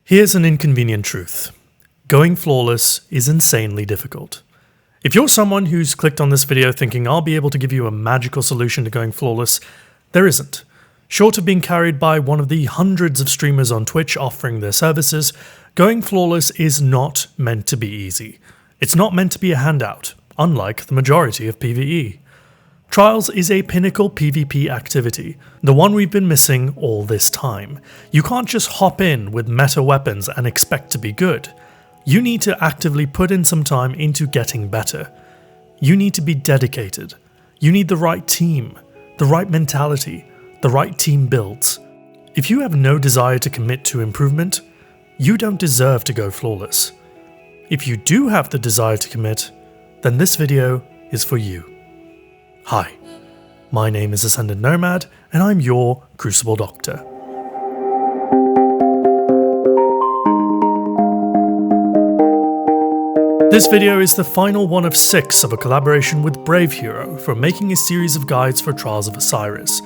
Here's an inconvenient truth. Going flawless is insanely difficult. If you're someone who's clicked on this video thinking I'll be able to give you a magical solution to going flawless, there isn't. Short of being carried by one of the hundreds of streamers on Twitch offering their services, going flawless is not meant to be easy. It's not meant to be a handout, unlike the majority of PvE. Trials is a pinnacle PvP activity, the one we've been missing all this time. You can't just hop in with meta weapons and expect to be good. You need to actively put in some time into getting better. You need to be dedicated. You need the right team, the right mentality, the right team builds. If you have no desire to commit to improvement, you don't deserve to go flawless. If you do have the desire to commit, then this video is for you. Hi, my name is Ascendant Nomad, and I'm your Crucible Doctor. This video is the final one of 6 of a collaboration with BRAVExHERO for making a series of guides for Trials of Osiris.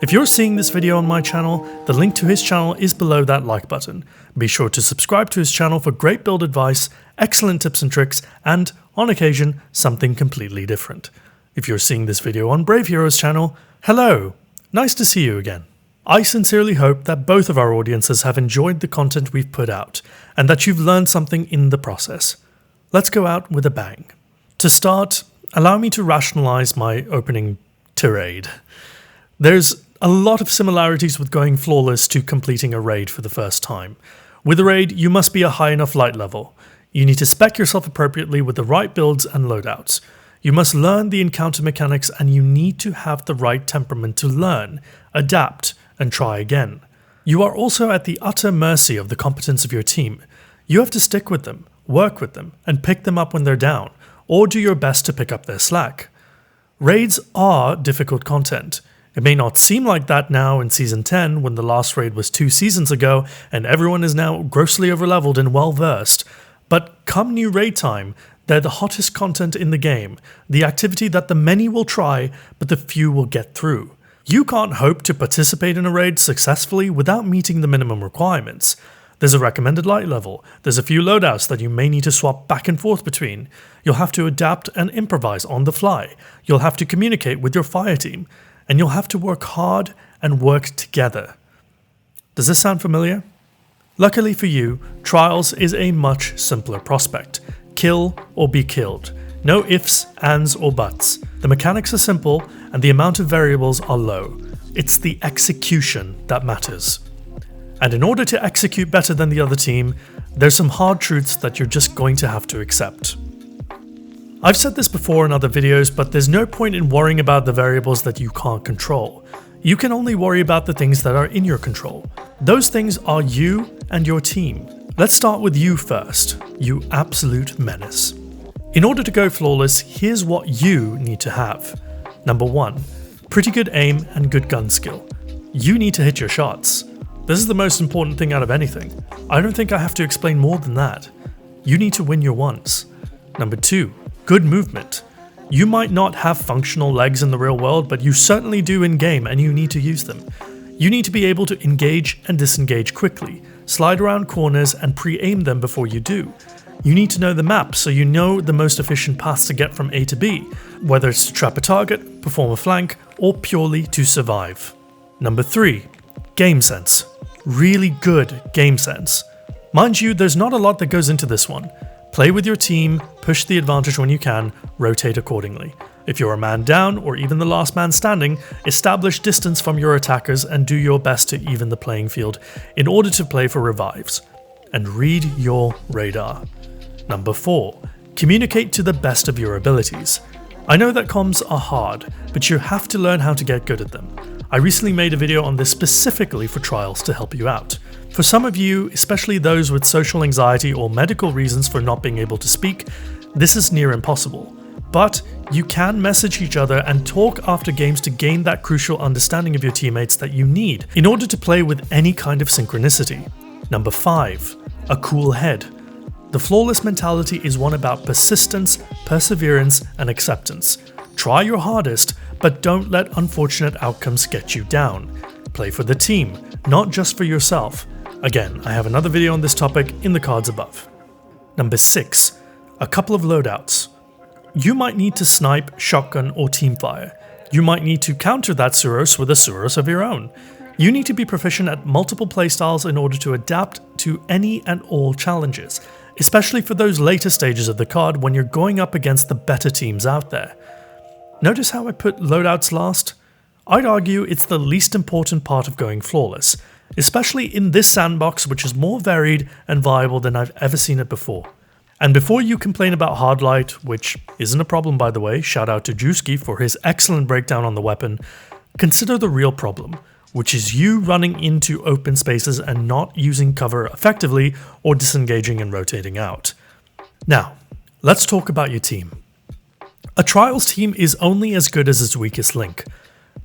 If you're seeing this video on my channel, the link to his channel is below that like button. Be sure to subscribe to his channel for great build advice, excellent tips and tricks, and, on occasion, something completely different. If you're seeing this video on BRAVExHERO's channel, hello! Nice to see you again. I sincerely hope that both of our audiences have enjoyed the content we've put out, and that you've learned something in the process. Let's go out with a bang. To start, allow me to rationalize my opening tirade. There's a lot of similarities with going flawless to completing a raid for the first time. With a raid, you must be a high enough light level. You need to spec yourself appropriately with the right builds and loadouts. You must learn the encounter mechanics, and you need to have the right temperament to learn, adapt, and try again. You are also at the utter mercy of the competence of your team. You have to stick with them, work with them, and pick them up when they're down, or do your best to pick up their slack. Raids are difficult content. It may not seem like that now in Season 10 when the last raid was 2 seasons ago and everyone is now grossly overleveled and well versed, but come new raid time, they're the hottest content in the game, the activity that the many will try but the few will get through. You can't hope to participate in a raid successfully without meeting the minimum requirements. There's a recommended light level, there's a few loadouts that you may need to swap back and forth between, you'll have to adapt and improvise on the fly, you'll have to communicate with your fire team, and you'll have to work hard and work together. Does this sound familiar? Luckily for you, Trials is a much simpler prospect. Kill or be killed. No ifs, ands, or buts. The mechanics are simple and the amount of variables are low. It's the execution that matters. And in order to execute better than the other team, there's some hard truths that you're just going to have to accept. I've said this before in other videos, but there's no point in worrying about the variables that you can't control. You can only worry about the things that are in your control. Those things are you and your team. Let's start with you first, you absolute menace. In order to go flawless, here's what you need to have. Number 1, pretty good aim and good gun skill. You need to hit your shots. This is the most important thing out of anything. I don't think I have to explain more than that. You need to win your ones. Number 2, good movement. You might not have functional legs in the real world, but you certainly do in game and you need to use them. You need to be able to engage and disengage quickly, slide around corners and pre-aim them before you do. You need to know the map so you know the most efficient paths to get from A to B, whether it's to trap a target, perform a flank, or purely to survive. Number 3, game sense. Really good game sense. Mind you, there's not a lot that goes into this one. Play with your team, push the advantage when you can, rotate accordingly. If you're a man down, or even the last man standing, establish distance from your attackers and do your best to even the playing field in order to play for revives. And read your radar. Number 4, communicate to the best of your abilities. I know that comms are hard, but you have to learn how to get good at them. I recently made a video on this specifically for Trials to help you out. For some of you, especially those with social anxiety or medical reasons for not being able to speak, this is near impossible. But you can message each other and talk after games to gain that crucial understanding of your teammates that you need in order to play with any kind of synchronicity. Number 5, a cool head. The flawless mentality is one about persistence, perseverance, and acceptance. Try your hardest, but don't let unfortunate outcomes get you down. Play for the team, not just for yourself. Again, I have another video on this topic in the cards above. Number 6. A couple of loadouts. You might need to snipe, shotgun, or teamfire. You might need to counter that Suros with a Suros of your own. You need to be proficient at multiple playstyles in order to adapt to any and all challenges, especially for those later stages of the card when you're going up against the better teams out there. Notice how I put loadouts last? I'd argue it's the least important part of going flawless, especially in this sandbox, which is more varied and viable than I've ever seen it before. And before you complain about Hardlight, which isn't a problem by the way, shout out to Juski for his excellent breakdown on the weapon, consider the real problem, which is you running into open spaces and not using cover effectively or disengaging and rotating out. Now, let's talk about your team. A Trials team is only as good as its weakest link.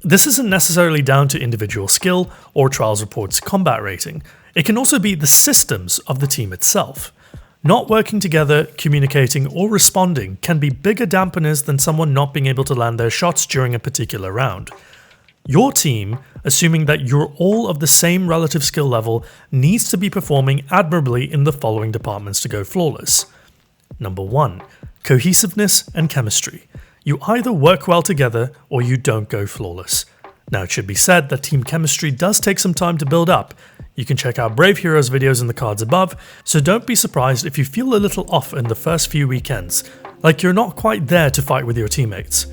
This isn't necessarily down to individual skill or Trials Report's combat rating. It can also be the systems of the team itself. Not working together, communicating, or responding can be bigger dampeners than someone not being able to land their shots during a particular round. Your team, assuming that you're all of the same relative skill level, needs to be performing admirably in the following departments to go flawless. Number 1. Cohesiveness and chemistry. You either work well together or you don't go flawless. Now it should be said that team chemistry does take some time to build up. You can check out BRAVExHERO's videos in the cards above, so don't be surprised if you feel a little off in the first few weekends, like you're not quite there to fight with your teammates.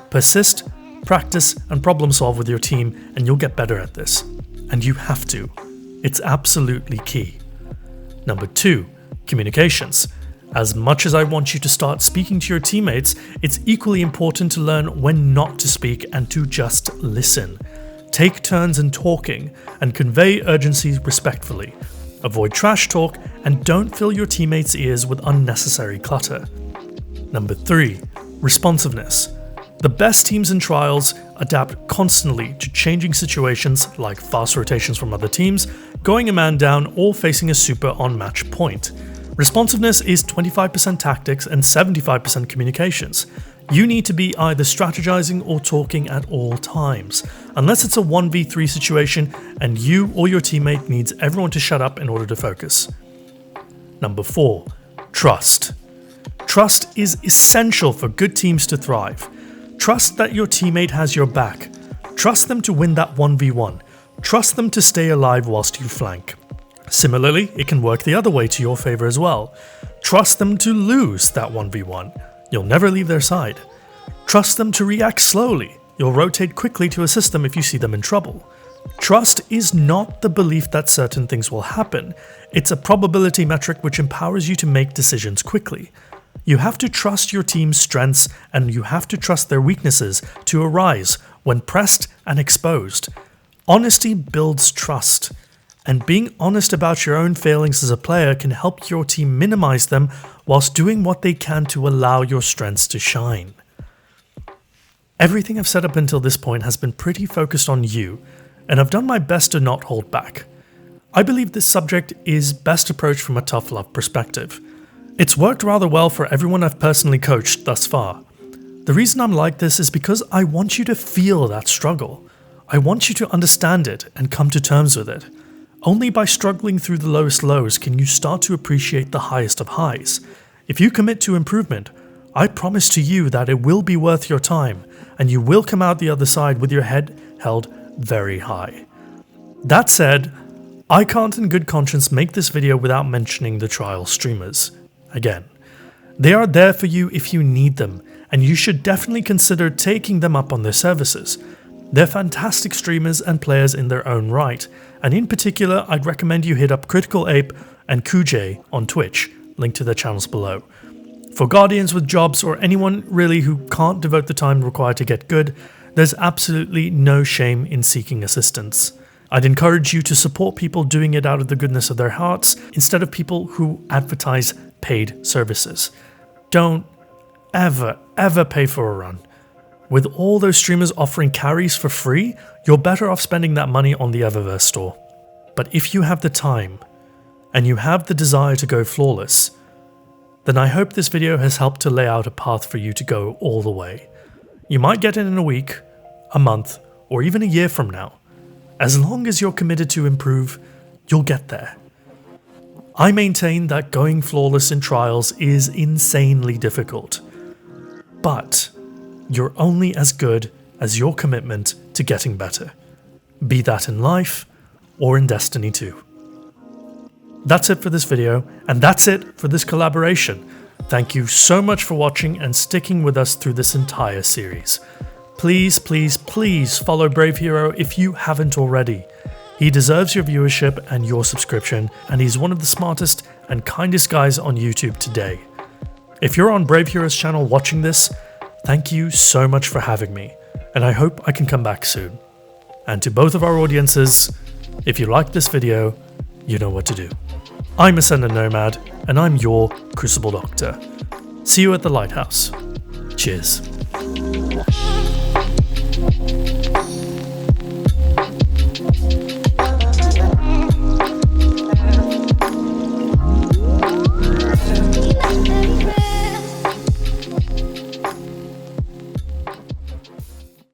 Persist, practice, and problem solve with your team and you'll get better at this. And you have to. It's absolutely key. Number 2. Communications. As much as I want you to start speaking to your teammates, it's equally important to learn when not to speak and to just listen. Take turns in talking and convey urgency respectfully. Avoid trash talk and don't fill your teammates' ears with unnecessary clutter. Number 3. Responsiveness. The best teams in Trials adapt constantly to changing situations like fast rotations from other teams, going a man down, or facing a super on match point. Responsiveness is 25% tactics and 75% communications. You need to be either strategizing or talking at all times, unless it's a 1v3 situation and you or your teammate needs everyone to shut up in order to focus. Number 4. Trust. Trust is essential for good teams to thrive. Trust that your teammate has your back. Trust them to win that 1v1. Trust them to stay alive whilst you flank. Similarly, it can work the other way to your favor as well. Trust them to lose that 1v1. You'll never leave their side. Trust them to react slowly. You'll rotate quickly to assist them if you see them in trouble. Trust is not the belief that certain things will happen. It's a probability metric which empowers you to make decisions quickly. You have to trust your team's strengths and you have to trust their weaknesses to arise when pressed and exposed. Honesty builds trust. And being honest about your own failings as a player can help your team minimize them whilst doing what they can to allow your strengths to shine. Everything I've said up until this point has been pretty focused on you, and I've done my best to not hold back. I believe this subject is best approached from a tough love perspective. It's worked rather well for everyone I've personally coached thus far. The reason I'm like this is because I want you to feel that struggle. I want you to understand it and come to terms with it. Only by struggling through the lowest lows can you start to appreciate the highest of highs. If you commit to improvement, I promise to you that it will be worth your time, and you will come out the other side with your head held very high. That said, I can't in good conscience make this video without mentioning the Trial streamers. Again, they are there for you if you need them, and you should definitely consider taking them up on their services. They're fantastic streamers and players in their own right, and in particular I'd recommend you hit up Critical Ape and Kujay on Twitch, linked to their channels below. For Guardians with jobs or anyone really who can't devote the time required to get good, there's absolutely no shame in seeking assistance. I'd encourage you to support people doing it out of the goodness of their hearts instead of people who advertise paid services. Don't ever pay for a run. With all those streamers offering carries for free, you're better off spending that money on the Eververse store. But if you have the time, and you have the desire to go flawless, then I hope this video has helped to lay out a path for you to go all the way. You might get it in a week, a month, or even a year from now. As long as you're committed to improve, you'll get there. I maintain that going flawless in Trials is insanely difficult, but you're only as good as your commitment to getting better, be that in life or in Destiny 2. That's it for this video, and that's it for this collaboration. Thank you so much for watching and sticking with us through this entire series. Please, please, please follow BRAVExHERO if you haven't already. He deserves your viewership and your subscription, and he's one of the smartest and kindest guys on YouTube today. If you're on BRAVExHERO's channel watching this, thank you so much for having me, and I hope I can come back soon. And to both of our audiences, if you like this video, you know what to do. I'm Ascendant Nomad, and I'm your Crucible Doctor. See you at the Lighthouse. Cheers.